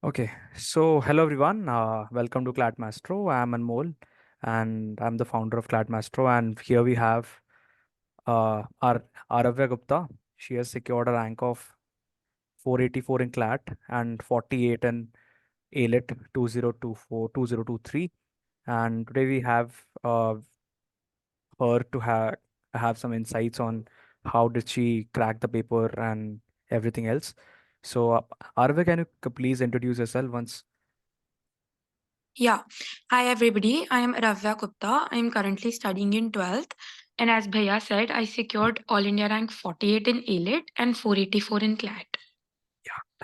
Okay, so hello everyone. Welcome to CLAT MAESTRO. I'm Anmol, and I'm the founder of CLAT MAESTRO. And here we have our Aravya Gupta. She has secured a rank of 484 in CLAT and 48 in AILET 2024 2023. And today we have her to have some insights on how did she crack the paper and everything else. So, Aravya, can you please introduce yourself once? Yeah. Hi, everybody. I am Aravya Gupta. I am currently studying in 12th. And as Bhaiya said, I secured All India rank 48 in AILET and 484 in CLAT.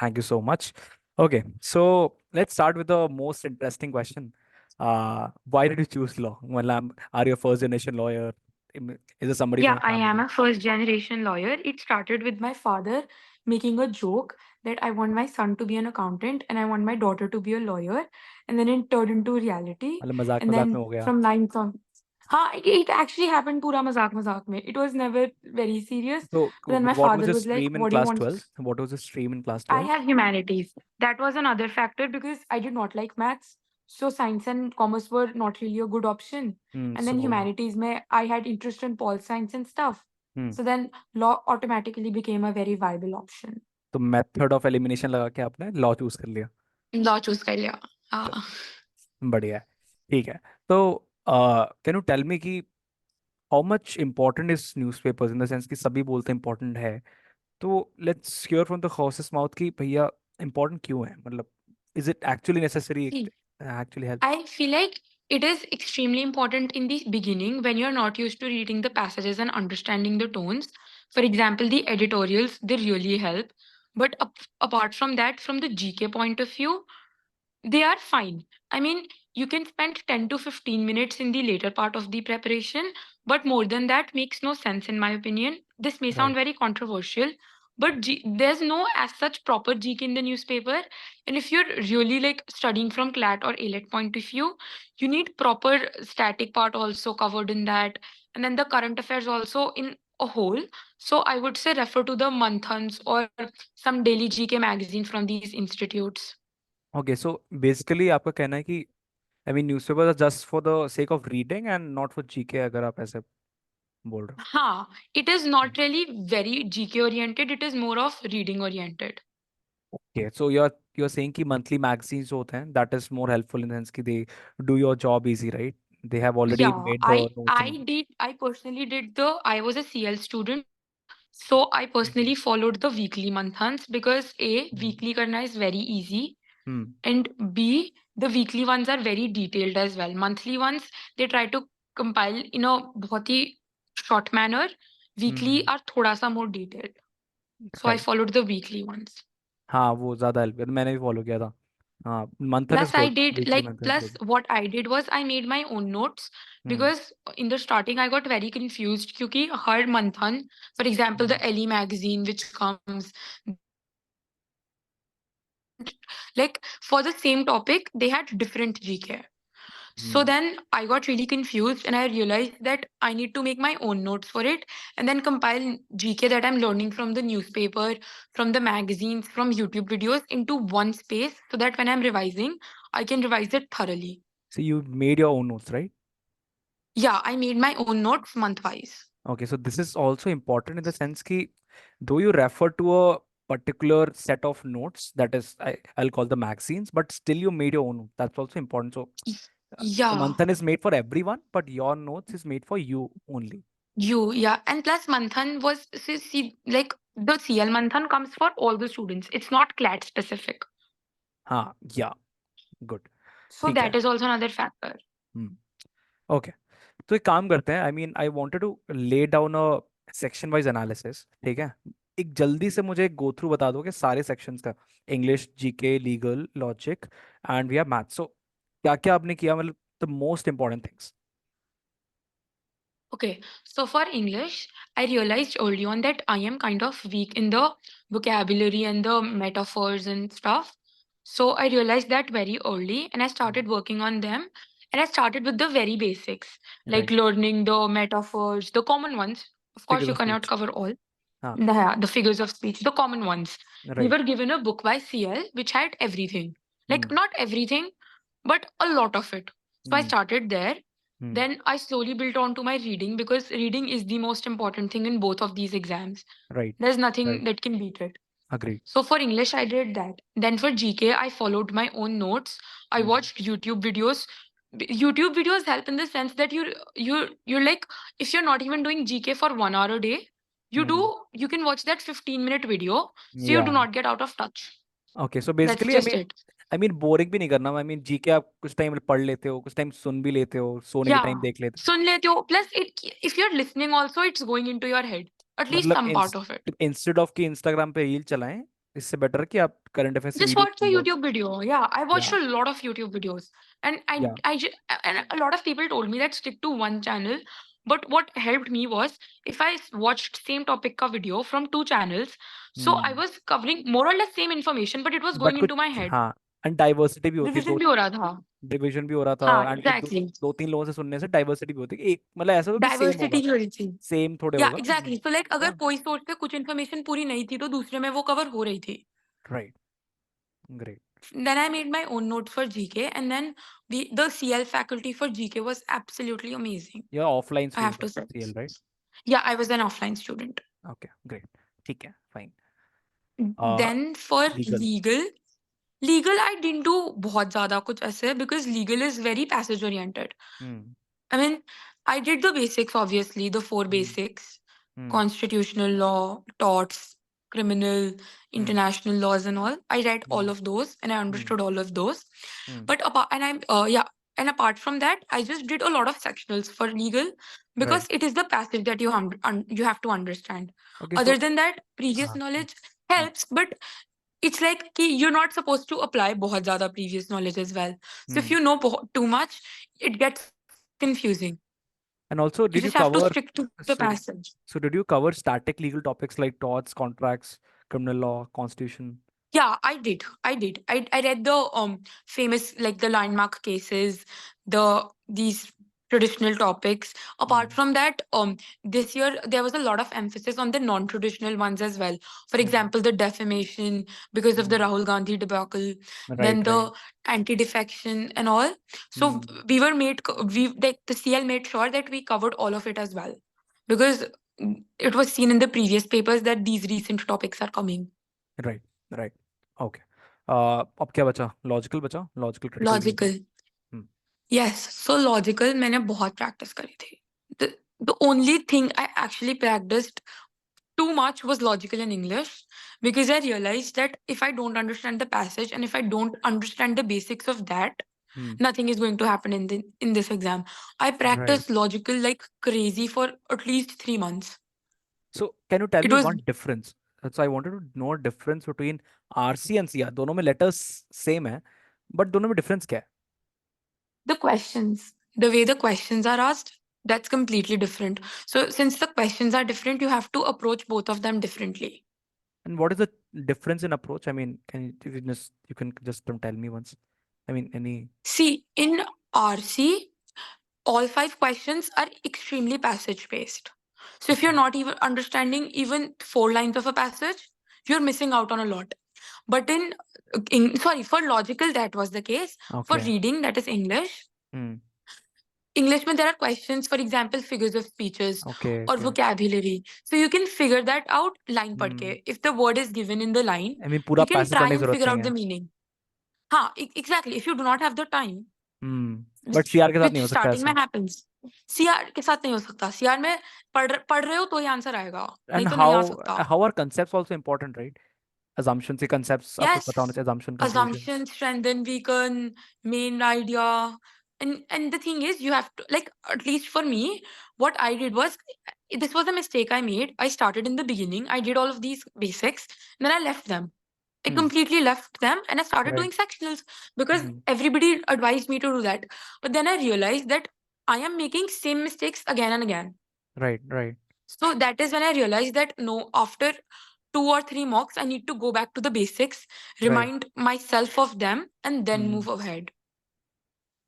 Thank you so much. Okay, so let's start with the most interesting question. Why did you choose law? Well, are you a first generation lawyer? Is there somebody from Yeah, your I am family? a first generation lawyer. It started with my father making a joke that I want my son to be an accountant and I want my daughter to be a lawyer. And then it turned into reality. मतलब मजाक And मजाक में then हो गया. from ninth on, it actually happened pura mazak mein. It was never very serious. So, But then my what was father your was like, stream in what do you class want? 12th? What was the stream in class I 12th? have humanities. That was another factor because I did not like maths. So science and commerce were not really a good option. And then So, humanities, I had interest in pol science and stuff. hmm, So then law automatically became a very viable option. तो method of elimination लगा के आपने law choose कर लिया. Law choose कर लिया. चलो, हाँ. बढ़िया है. ठीक है. तो कैन यू टेल मी कि how much important is newspapers in the sense कि सभी बोलते हैं इम्पोर्टेंट है. तो let's hear from the horses mouth कि भैया इंपॉर्टेंट क्यों है, मतलब is it actually necessary, See, actually help. I feel like it is extremely important in the beginning when you're not used to reading the passages and understanding the tones. For example, the editorials, they really help. But apart from that, from the GK point of view, they are fine. I mean, you can spend 10 to 15 minutes in the later part of the preparation, but more than that makes no sense in my opinion. This may sound right. very controversial, but there's no as such proper GK in the newspaper. And if you're really like studying from CLAT or ALET point of view, you need proper static part also covered in that, and then the current affairs also in a whole. So I would say refer to the monthans or some daily GK magazine from these institutes. Okay, so basically आपका कहना है कि I mean newspapers are just for the sake of reading and not for GK, अगर आप ऐसे बोल रहे हाँ, it is हो. not really very GK oriented, it is more of reading oriented. Okay, so you are saying कि monthly magazines जो होते हैं that is more helpful in the sense कि they do your job easy, right? They have already Yeah, made the I notes I and. did I personally did the I was a CL student, so I personally followed the weekly monthans because A, weekly karna is very easy, hmm. and B, the weekly ones are very detailed as well. Monthly ones, they try to compile in a बहुत ही short manner. Weekly hmm. are थोड़ा सा more detailed. So I right. followed the weekly ones. हाँ, वो ज़्यादा help, मैंने भी follow किया था. हाँ, मंथन is Plus, I good, did weekly like, मंथन is plus, good. what I did was I made my own notes hmm. because in the starting I got very confused. क्योंकि हर month, for example, the hmm. LE magazine which comes, like for the same topic, they had different GK. So hmm. then I got really confused and I realized that I need to make my own notes for it and then compile GK that I'm learning from the newspaper, from the magazines, from YouTube videos into one space so that when I'm revising, I can revise it thoroughly. So you made your own notes, right? Yeah, I made my own notes month wise. Okay, so this is also important in the sense कि though you refer to a particular set of notes, that is, I'll call the magazines, but still you made your own. That's also important. So the Yeah, Manthan is made for everyone, but your notes is made for you only. yeah. And plus, Manthan was, like the CL Manthan comes for all the students. It's not CLAT specific. हाँ, yeah, good. So ठीक that है. is also another factor. Hmm. Okay, तो एक काम करते हैं. I mean I wanted to lay down a section wise analysis. ठीक है, एक जल्दी से मुझे गो थ्रू बता दो कि सारे सेक्शंस का, English, GK, legal, logic and we have maths. So क्या क्या आपने किया, मतलब the most important things. Okay, so for English, I realized early on that I am kind of weak in the vocabulary and the metaphors and stuff. So I realized that very early and I started working on them. And I started with the very basics, like right. learning the metaphors, the common ones. Of course, figures you of cannot speech. cover all. हाँ. The figures of speech, the common ones. We right. were given a book by CL which had everything. Like Hmm. not everything, but a lot of it. So I Hmm. started there. Hmm. Then I slowly built on to my reading because reading is the most important thing in both of these exams. Right. There's Right. nothing that can beat it. Agreed. So for English, I did that. Then for GK, I followed my own notes. I Hmm. watched YouTube videos. YouTube videos help in the sense that you're like, if you're not even doing GK for 1 hour a day, Hmm. you can watch that 15-minute video, so you do Yeah. not get out of touch. Okay so That's basically just it. I mean boring भी नहीं करना I mean GK आप कुछ time पढ़ लेते हो कुछ time सुन भी लेते हो सोने के टाइम Yeah. देख लेते हो सुन लेते हो. Plus, if you're listening also, it's going into your head. At least मतलब some part of it. Instead of कि इंस्टाग्राम पे रील चलाएं इससे बेटर है कि आप current affairs Just video watch a soon low YouTube video. Yeah, I watched या a lot of YouTube videos, and या and a lot of people told me that stick to one channel. But what helped me was if I watched same topic ka video from two channels, so I hmm was covering more or less same information, but it was but going into my कुछ head. हाँ and diversity भी होती है दो Revision भी हो रहा था. डिवीजन भी हो रहा था हाँ, एंड फिर दो, exactly. दो तीन लोगों से सुनने से डाइवर्सिटी भी होती है कि एक मतलब ऐसा तो कि सेम Diversity होगा की हो रही थी. सेम थोड़े Yeah, होगा exactly. So like अगर या कोई सोर्स पे कुछ इन्फॉर्मेशन पूरी नहीं थी तो दूसरे में वो कवर हो रही थी. Right great Then I made my own notes for GK, and then the CL faculty for GK was absolutely amazing. You are offline I have student to say. CL right Yeah, I was an offline student. Okay great ठीक है fine Then for legal legal I didn't do बहुत ज़्यादा कुछ ऐसे because legal is very passage oriented. Hmm I mean, I did the basics, obviously, the four hmm basics: hmm constitutional law, torts, criminal, hmm international laws, and all. I read all hmm of those and I hmm understood all of those. Hmm But apart, and I'm, yeah, and apart from that, I just did a lot of sectionals for legal right because it is the passage that you have to understand. Okay Other so than that, previous हाँ knowledge helps, but it's like कि you're not supposed to apply बहुत ज़्यादा previous knowledge as well. So if hmm you know too much, it gets confusing. and also You did you just have to cover stick to the so passage. so did you cover static legal topics like torts contracts criminal law constitution Yeah, I did. I read the famous like the landmark cases, these traditional topics. Apart mm. from that, this year there was a lot of emphasis on the non-traditional ones as well. For Mm. example, the defamation because of the Mm. Rahul Gandhi debacle, then right right the anti-defection and all. So mm. we were made we like the CL made sure that we covered all of it as well because it was seen in the previous papers that these recent topics are coming. right right okay अब क्या बचा logical critical reasoning Logical. Yes, so logical मैंने बहुत practice करी थी. The only thing I actually practiced too much was logical in English because I realized that if I don't understand the passage and if I don't understand the basics of that, mm. nothing is going to happen in this exam. I right practiced logical like crazy for at least 3 months. so can you tell It me was one difference so I wanted to know a difference between RC and CR दोनों में letters same है but दोनों में difference क्या है the questions, the way the questions are asked, that's completely different. So since the questions are different, you have to approach both of them differently. and what is the difference in approach I mean can you, if you can just tell me once I mean any See, in RC, all 5 questions are extremely passage based. So if you're okay not even understanding even 4 lines of a passage, you're missing out on a lot. But sorry, for logical, that was the case. For okay reading, that is English. mm. English, mein, there are questions, for example, figures of speeches okay or okay vocabulary. So you can figure that out line पढ़ mm. के. If the word is given in the line, I mean पूरा you can passage try पढ़ने की and जरूरत figure नहीं out है the meaning. हाँ, exactly. If you do not have the time, but CR के साथ नहीं which हो सकता starting ऐसा में happens. CR के साथ नहीं हो सकता. CR में पढ़ रहे हो तो ही आंसर आएगा. नहीं एंड तो नहीं आ सकता. How are concepts also important right assumption से concepts आपको पता होना Yes, चाहिए assumption conclusion assumption, strengthen, weaken, main idea. And the thing is, you have to, like, at least for me, what I did was, this was a mistake I made. I started in the beginning. I did all of these basics, then I left them. I hmm. completely left them and I started right doing sectionals because hmm. everybody advised me to do that. But then I realized that I am making same mistakes again and again. right right So that is when I realized that no, after 2 or 3 mocks, I need to go back to the basics, right remind myself of them, and then hmm. move ahead.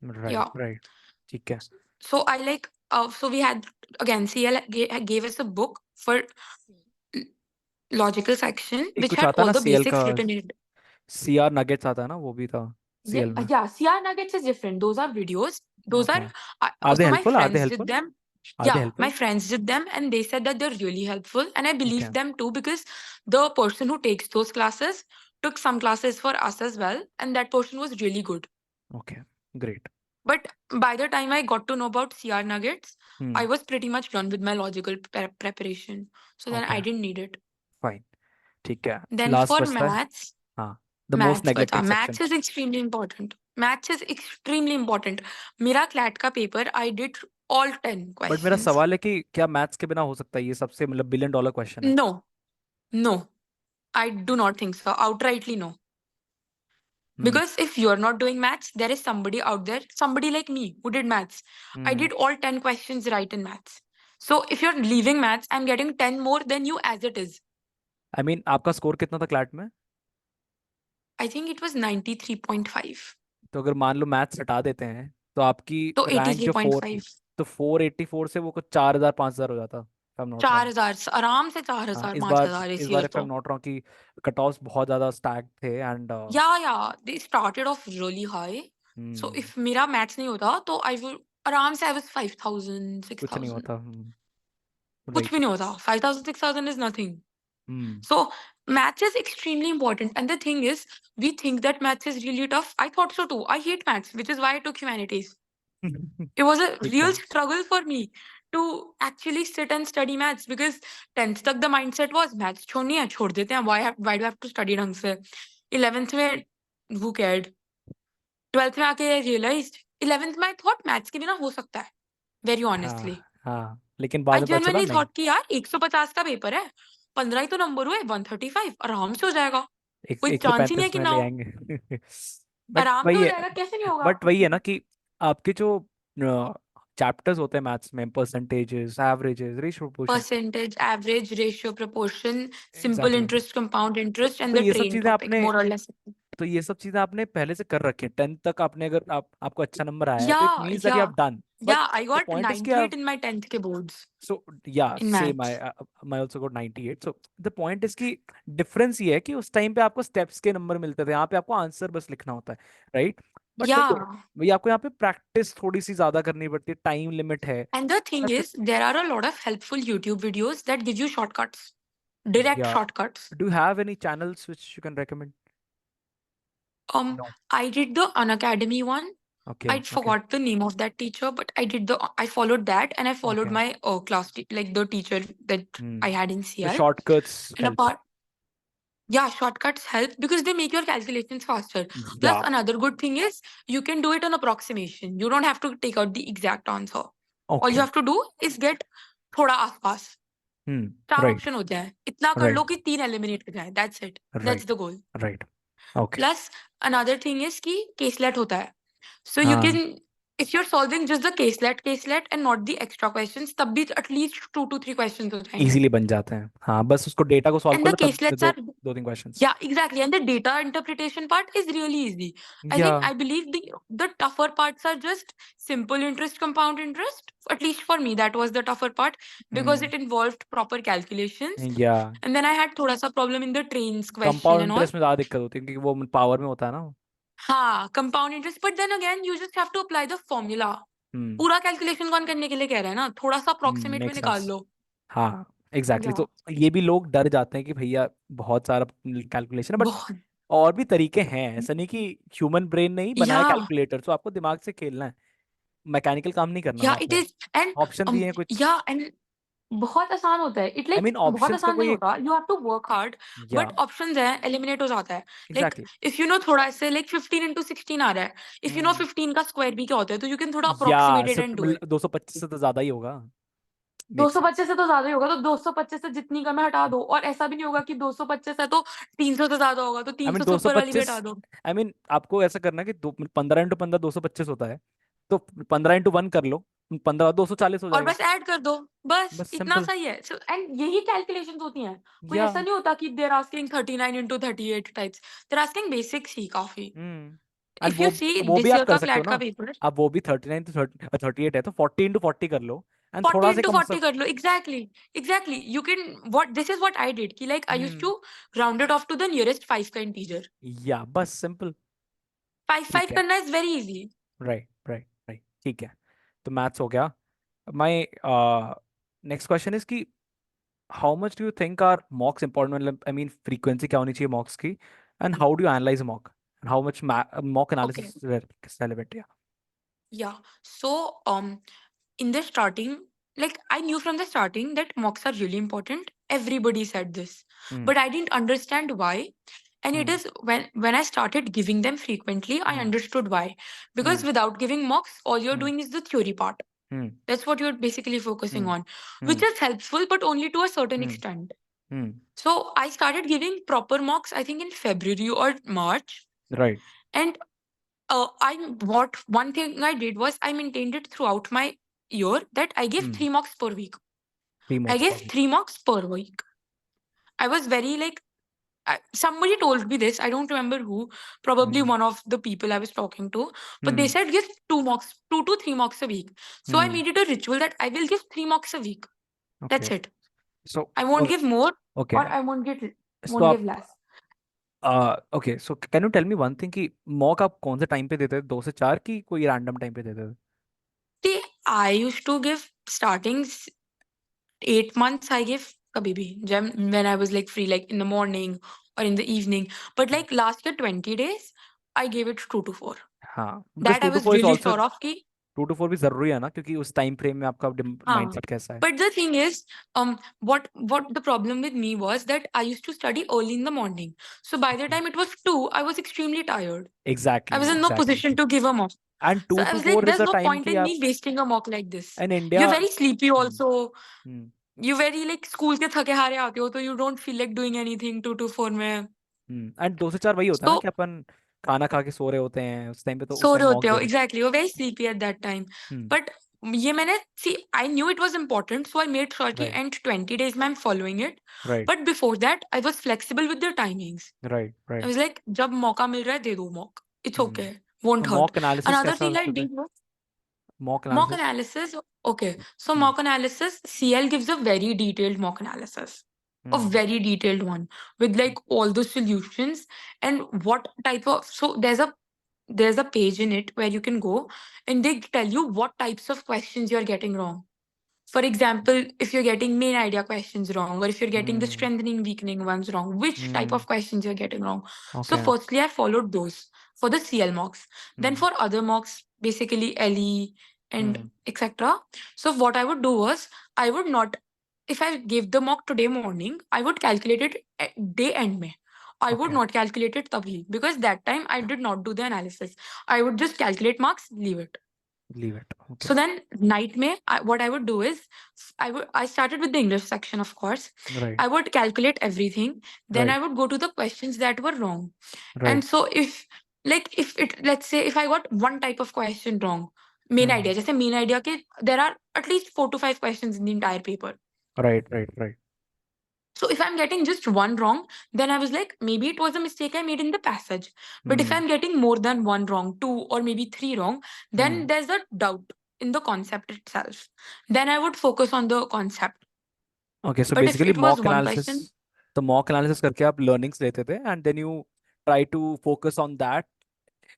right Yeah. right ठीक है So I like, so we had, again, CL gave us a book for logical section, एक which कुछ had आता है all ना the CL का basics written in it. CR nuggets आता है ना वो भी था CL में? Yeah, CR nuggets is different. Those are videos. Those are Okay. Are they so my helpful? Are they friends did helpful? them. Are they Yeah, my helpful? friends did them and they said that they're really helpful. And I Okay. believe them too because the person who takes those classes took some classes for us as well. And that person was really good. Okay. Great. But by the time I got to know about CR nuggets, I Hmm. was pretty much done with my logical preparation. So then I Okay. didn't need it. Fine. ठीक है. Then Last for बचता है. maths, हाँ. The most neglected section. Maths is extremely important. Maths is extremely important. मेरा CLAT का paper I did all 10 but मेरा questions. सवाल है कि क्या मैथ्स के बिना हो सकता है? ये सबसे मतलब बिलियन डॉलर क्वेश्चन है. No, no, I do not think so. Outrightly no. Hmm. Because if you're not doing maths, there is somebody out there, somebody like me who did maths. I hmm. did all 10 questions right in maths. So if you're leaving maths, I'm getting 10 more than you as it is. I mean आपका score कितना था CLAT में? I think it was 93.5. तो अगर मान लो maths हटा देते हैं तो आपकी तो रैंक जो 4, 83.5. तो 484 से वो कुछ 4000 5000 हो जाता, if I am not wrong. 4,000 आराम से चार हाँ, हजार इस पांच बार हजार इस इस बार ईयर इफ आई तो. एम नॉट रॉन्ग कि कट ऑफ्स बहुत ज्यादा स्टैक थे and Yeah, they started off really high. So if मेरा मैथ्स नहीं होता तो I would आराम से I was 5,000 six कुछ नहीं thousand. होता. कुछ भी राइट. नहीं होता. 5,000 6,000 is nothing. Hmm. So maths is extremely important. And the thing is, we think that maths is really tough. I thought so too. I hate maths, which is why I took humanities. It was a ठीक real है. struggle for me to actually sit and study maths because 10th तक the mindset was maths छोड़नी है छोड़ देते हैं. Why do I have to study ढंग से? 11th में who cared? 12th में आके I realized 11th में I thought maths के बिना हो सकता है. Very honestly. हाँ हाँ, लेकिन बाद I में पता चला genuinely नहीं. thought कि यार 150 का पेपर है. 15 ही तो नंबर हुए 135 आराम से हो जाएगा. कोई एक सौ चांस ही नहीं है पैंतीस कि में ना ले हो. आएंगे. बट आराम से वही हो है. जाएगा कैसे नहीं होगा. बट वही है ना कि आपके जो चैप्टर्स होते हैं मैथ्स में, percentages, averages, ratio, proportion. Percentage, average, ratio, proportion, simple exactly. interest, compound interest, and तो the ये सब train चीजें topic, आपने more or less. तो ये सब चीजें आपने पहले से कर रखी है. 10th तक आपने, अगर आपको अच्छा नंबर आया है तो it Yeah, means that you yeah, have done. But yeah. I the got point is कि 98 in my 10th ke boards so yeah, in same. maths. I also got 98. So the point is कि difference ये है कि उस time पे आपको steps के number मिलते थे, यहाँ पे आपको आंसर बस लिखना होता है. राइट. बट वही है, Yeah. वही आपको यहाँ पे प्रैक्टिस थोड़ी सी ज्यादा करनी पड़ती है, टाइम लिमिट है. And the thing is, there are a lot of helpful YouTube videos that give you shortcuts, direct Yeah. shortcuts. Do you have any channels which you can recommend? No. I did the Unacademy one. Okay. I Okay. forgot the name of that teacher, but I followed that and I followed Okay. my like the teacher that Hmm. I had in The CL. shortcuts And help. apart, yeah, shortcuts help because they make your calculations faster. Plus, Yeah. another good thing is you can do it on approximation. You don't have to take out the exact answer. All you Okay. have to do is get थोड़ा आसपास. Hmm. चार Right. Option होते हैं. इतना कर Right. लो कि 3 eliminate हो जाए. That's it. Right. That's the goal. Right. Okay. Plus, another thing is कि केसलेट होता है. So you हाँ. can, if you're solving just the caselet and not the extra questions, तब भी at least 2 to 3 questions हो जाएंगे. Easily बन जाते हैं. हाँ, बस उसको डेटा को सॉल्व And कर the लो तब caselets दो are, दो तीन questions. yeah, exactly. And the data interpretation part is really easy. या. I believe the tougher parts are just simple interest, compound interest. At least for me, that was the tougher part because hmm. it involved proper calculations. या. And then I had thoda sa problem in the trains question compound and all. Interest में ज़्यादा दिक्कत होती है क्योंकि वो power में होता है ना. हाँ, compound interest. But then again, you just have to apply the formula. हम्म. पूरा कैलकुलेशन कौन करने के लिए कह रहा है ना, थोड़ा सा अप्रोक्सीमेट में मेक निकाल सेंस. लो. हाँ. एग्जैक्टली. या तो ये भी लोग डर जाते हैं कि भैया बहुत सारा कैलकुलेशन है, बट बहुत. और भी तरीके हैं. ऐसा नहीं कि ह्यूमन ब्रेन नहीं बनाया या कैलकुलेटर, तो आपको दिमाग से खेलना है, मैकेनिकल काम नहीं करना या वहाँ इट पे. इज एंड ऑप्शन दिए हैं कुछ. या एंड बहुत आसान होता है. इट आई लाइक मीन बहुत ऑप्शंस का आसान नहीं कोई एक. होता. You have to work hard. Yeah. But options है एलिमिनेट हो जाता है. Like exactly. If you know थोड़ा ऐसे लाइक 15 into 16 आ रहा है. इफ यू नो 15 का स्क्वायर भी क्या होता है तो यू कैन थोड़ा या अप्रोक्सीमेटेड एंड डू इट. 225 से तो ज्यादा ही होगा. दो मेक सौ सेंस. पच्चीस से तो ज्यादा ही होगा. तो 225 से जितनी कम है हटा दो. और ऐसा भी नहीं होगा कि 225 है तो 300 से ज्यादा होगा तो आई मीन 300 से दो सौ ऊपर वाली भी पच्चीस हटा दो. आई मीन आपको ऐसा करना है कि 15 into 15 225 होता है, तो 15 into 1 कर लो, 15 240 हो और जाएगा. बस ऐड कर दो. बस बस इतना सिंपल. सही है. एंड यही कैलकुलेशंस होती हैं. कोई या. ऐसा नहीं होता कि देर आस्किंग 39 into 38 टाइप्स. देर आस्किंग बेसिक्स ही काफी. हम्म. एंड इफ यू सी वो भी दिस आप ईयर कर का सकते हो क्लैट का ना. पेपर आप वो भी 39 to 38 है तो 40 into 40 कर लो, एंड 40 थोड़ा सा into कम 40 कर लो. Exactly you can what this is what I did कि like I used hmm. To round it off to the nearest 5 का इंटीजर. या बस सिंपल. 5 ठीक 5 है, करना is very easy. Right right right, ठीक है। तो मैथ्स हो गया। माय नेक्स्ट क्वेश्चन इज कि how much do you think are mocks important, मतलब आई मीन फ्रीक्वेंसी क्या होनी चाहिए मॉक्स की, and how do you analyse mock, and how much mock Okay. Analysis relevant? या Yeah. So in the starting, like I knew from the starting that mocks are really important. Everybody said this, hmm but I didn't understand why. And it hmm is when I started giving them frequently, I hmm understood why. Because hmm without giving mocks, all you're hmm doing is the theory part. Hmm That's what you're basically focusing hmm on, which hmm is helpful, but only to a certain hmm extent. Hmm, So I started giving proper mocks, I think in February or March. Right. And I what one thing I did was I maintained it throughout my year that I gave hmm, 3 mocks per week. Three I mocks gave per week. 3 mocks per week. I was very like somebody told me this. I don't remember who. Probably hmm one of the people I was talking to. But they hmm said give 2 mocks, 2 to 3 mocks a week. So I hmm, made it a ritual that I will give 3 mocks a week. Okay. That's it. So I won't give more okay, or I so won't give आप less. Okay, so can you tell me one thing कि mock आप कौन से time पे देते थे, 2 से 4 की कोई रैंडम टाइम पे देते थे? See, I used to give starting 8 months I gave kabhi bhi when I was like free, like in the morning or in the evening. But like last year 20 days, I gave it 2 to 4. हाँ, because That to I to was four is really also, sure of ki 2 to 4 भी जरूरी है ना, क्योंकि उस time frame में आपका हाँ. माइंडसेट कैसा है। But the thing is, what the problem with me was that I used to study early in the morning. So by the time it was 2, I was extremely tired. I exactly was in no exactly, position to give a mock. And So to I to was like, four is there's the no time point कि in आप me wasting a mock like this. In India. You're very sleepy also. Hmm You very like school के थके हारे आते हो, तो you don't feel like doing anything 2 to 4 में. And 2 से 4 वही होता है ना So कि अपन खाना खा के सो रहे होते हैं उस टाइम पे, तो उस सो टाइम रहे मॉक होते हो दे दो। एग्जैक्टली, वो very sleepy at that time. Hmm, but ये मैंने see I knew it was important, so I made sure कि राइट एंड 20 days में I am following it. Right but before that I was flexible with the timings. Right I right. Was like जब मौका मिल रहा है दे दो mock, it's hmm, okay, तो won't hurt. Mock analysis another कैसा थिंग आई करते थे? Did was mock mock analysis. analysis. Okay, so hmm mock analysis, CL gives a very detailed mock analysis, a hmm very detailed one with like all the solutions and what type of. So there's a page in it where you can go and they tell you what types of questions you're getting wrong. For example, if you're getting main idea questions wrong, or if you're getting the hmm strengthening, weakening ones wrong, which type hmm, of questions you're getting wrong. So, okay. firstly, I followed those for the CL mocks. Then, hmm for other mocks, basically LE and hmm, etc. So, what I would do was, I would not, if I gave the mock today morning, I would calculate it at day end mein. I would okay, not calculate it tabhi because that time I did not do the analysis. I would just calculate marks, leave it. Leave it, okay. So then night mein, what I would do is I started with the English section, of course. Right I would calculate everything. Then I right would go to the questions that were wrong. And right. so if it, let's say if I got one type of question wrong, main idea, हम्म, जैसे main idea के there are at least 4 to 5 questions in the entire paper. Right right right. So if I'm getting just one wrong, then I was like, maybe it was a mistake I made in the passage. But if hmm I'm getting more than one wrong, 2 or maybe 3 wrong, then hmm, there's a doubt in the concept itself. Then I would focus on the concept. Okay. So But if basically it was mock one analysis, question, तो mock analysis करके आप learnings लेते थे and then you try to focus on that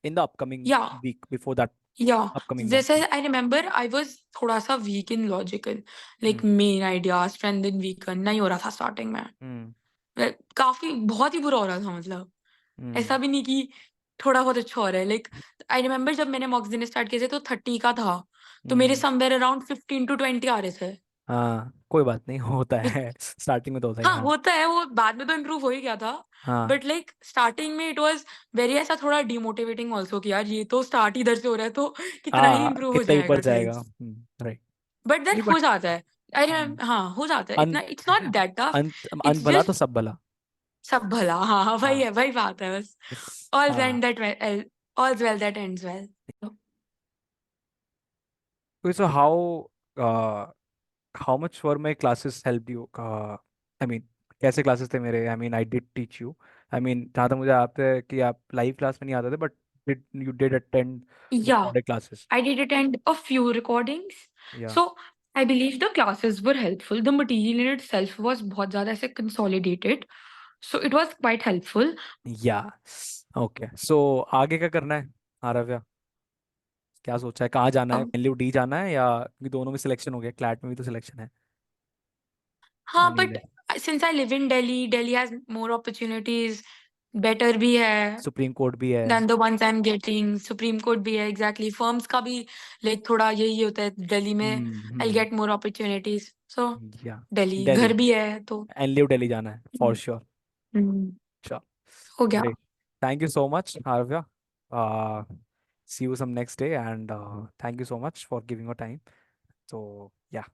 in the upcoming yeah, week before that yeah. Upcoming mock. जैसे I remember I was थोड़ा सा weak in logical, like hmm main idea, strength and weaken नहीं हो रहा था starting में. हम्म काफी बहुत ही बुरा हो रहा था मतलब. हम्म, ऐसा भी नहीं कि थोड़ा बहुत अच्छा हो रहा है. लाइक आई रिमेंबर जब मैंने मॉक्स देने स्टार्ट किए थे तो 30 का था, तो मेरे हम्म, समवेयर अराउंड 15 to 20 आ रहे थे. हाँ कोई बात नहीं, होता Which- है स्टार्टिंग में तो होता ही, हाँ हाँ। होता है, वो बाद में तो इम्प्रूव हो ही गया था. हाँ बट लाइक स्टार्टिंग में इट वाज वेरी ऐसा थोड़ा डिमोटिवेटिंग ऑल्सो कि यार ये तो स्टार्ट इधर से हो रहा है तो कितना ही हाँ, इम्प्रूव हो कितना ही ऊपर जाएगा जाएगा, गाइस. राइट। बट देन नहीं हो बट जाता है. हाँ हो जाता है इतना. It's not that tough. अंत अंत इट्स भला तो जस्ट सब भला। सब भला. हाँ हाँ, वही हाँ है, वही बात है बस. ऑल हाँ। And that all's well that ends well. So how much were my classes helped you? I mean, कैसे क्लासेस थे मेरे? I mean, I did teach you. I mean, जहाँ तक मुझे आता है कि आप लाइव क्लास में नहीं आते थे, but you did attend Yeah, recorded classes. I did attend a few recordings. Yeah. So I believe the classes were helpful. The material in itself was बहुत ज़्यादा ऐसे consolidated. So it was quite helpful. Yeah. Okay. So आगे क्या करना है? आरव्या, क्या सोचा है, कहाँ जाना है, अब एनएलयू डी जाना है या, क्योंकि दोनों में सिलेक्शन हो गया, क्लैट में भी तो सिलेक्शन है। हाँ, but NLAT, since I live in Delhi, Delhi has more opportunities, better भी है सुप्रीम कोर्ट भी है। than the ones I'm getting. Supreme court भी है, एग्जैक्टली exactly. फर्म्स का भी लाइक थोड़ा यही होता है दिल्ली में, आई हम्म। गेट मोर अपॉर्चुनिटीज, सो या दिल्ली दिल्ली, घर भी है तो। एनएलयू दिल्ली जाना है फॉर श्योर। Hmm, Sure. हो गया। Great. Thank you so much, Aravya. See you some next day, and thank you so much for giving your time. So, yeah.